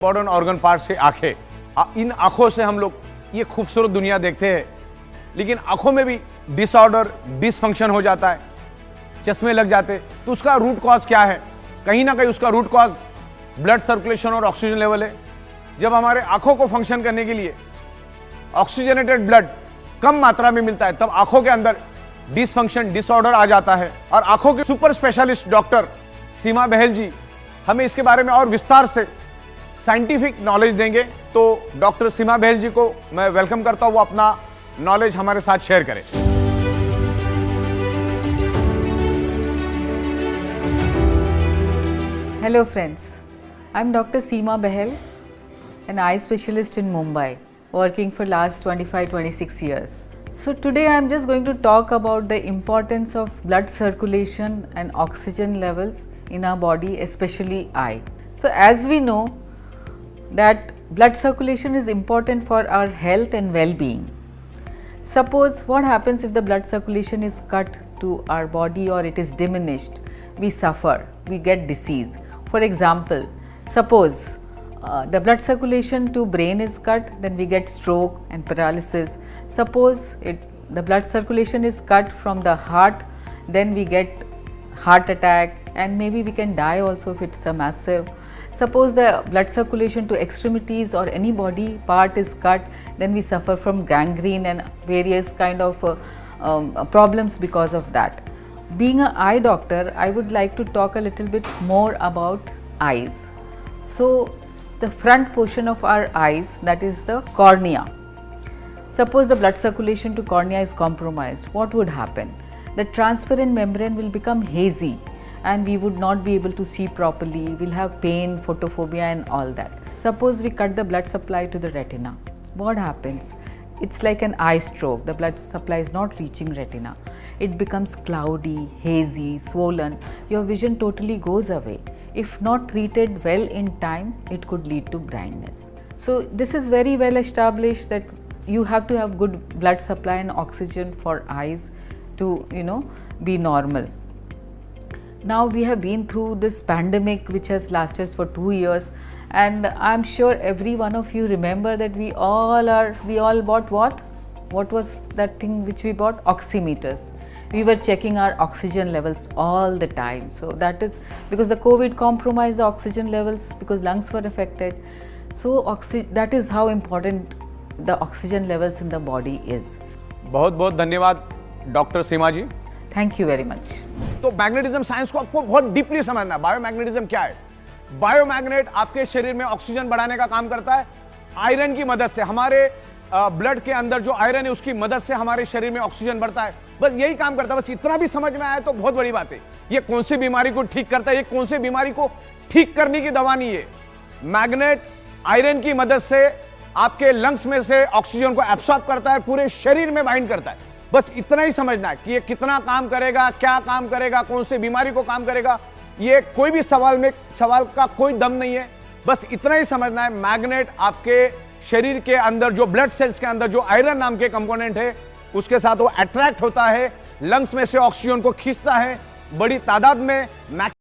Important organ part से आंखें। इन आंखों से हम लोग ये खूबसूरत दुनिया देखते हैं, लेकिन आंखों में भी डिसऑर्डर, डिसफंक्शन हो जाता है, चश्मे लग जाते। तो उसका रूट कॉज क्या है? कहीं ना कहीं उसका रूट कॉज ब्लड सर्कुलेशन और ऑक्सीजन लेवल है। जब हमारे आंखों को फंक्शन करने के लिए ऑक्सीजनेटेड ब्लड कम मात्रा में मिलता है, तब आंखों के अंदर डिसफंक्शन, डिसऑर्डर आ जाता है। और आंखों के सुपर स्पेशलिस्ट डॉक्टर सीमा बहल जी हमें इसके बारे में और विस्तार से साइंटिफिक नॉलेज देंगे। तो डॉक्टर सीमा बहल जी को मैं वेलकम करता हूं, वो अपना नॉलेज हमारे साथ शेयर करें। Hello friends, I'm Dr. Seema Bahel, an eye specialist in Mumbai, working for last 25-26 years. So today I'm just going to talk about the importance of blood circulation and oxygen levels in our body, especially eye. So as we know that blood circulation is important for our health and well-being. Suppose what happens if the blood circulation is cut to our body or it is diminished, we suffer, we get disease. For example, suppose the blood circulation to brain is cut, then we get stroke and paralysis. Suppose the blood circulation is cut from the heart, then we get heart attack and maybe we can die also if it's a massive. Suppose the blood circulation to extremities or any body part is cut, then we suffer from gangrene and various kind of problems because of that. Being an eye doctor, I would like to talk a little bit more about eyes. So the front portion of our eyes, that is the cornea. Suppose the blood circulation to cornea is compromised, what would happen? The transparent membrane will become hazy and we would not be able to see properly, we'll have pain, photophobia and all that. Suppose we cut the blood supply to the retina, what happens? It's like an eye stroke, the blood supply is not reaching retina. It becomes cloudy, hazy, swollen, your vision totally goes away. If not treated well in time, it could lead to blindness. So this is very well established that you have to have good blood supply and oxygen for eyes to, be normal. Now we have been through this pandemic which has lasted for 2 years, and I'm sure every one of you remember that we all bought what? What was that thing which we bought? Oximeters. We were checking our oxygen levels all the time. So that is because the COVID compromised the oxygen levels because lungs were affected. So that is how important the oxygen levels in the body is. बहुत बहुत धन्यवाद doctor Seema ji. Thank you very much. तो magnetism science को आपको बहुत deeply समझना है। Biomagnetism क्या है? बायोमैग्नेट आपके शरीर में ऑक्सीजन बढ़ाने का काम करता है। आयरन की मदद से, हमारे ब्लड के अंदर जो आयरन है उसकी मदद से हमारे शरीर में ऑक्सीजन बढ़ता है। बस यही काम करता है। बस इतना भी समझ में आया तो बहुत बड़ी बात है। ये कौन सी बीमारी को ठीक करता है, ये कौन सी बीमारी को ठीक करने की दवा नहीं है। मैग्नेट आयरन की मदद से आपके लंग्स में से ऑक्सीजन को एब्सॉर्ब करता है, पूरे शरीर में बाइंड करता है। बस इतना ही समझना है कि ये कितना काम करेगा, क्या काम करेगा, कौन सी बीमारी को काम करेगा। ये कोई भी सवाल का कोई दम नहीं है। बस इतना ही समझना है, मैग्नेट आपके शरीर के अंदर जो ब्लड सेल्स के अंदर जो आयरन नाम के कंपोनेंट है उसके साथ वो अट्रैक्ट होता है, लंग्स में से ऑक्सीजन को खींचता है बड़ी तादाद में।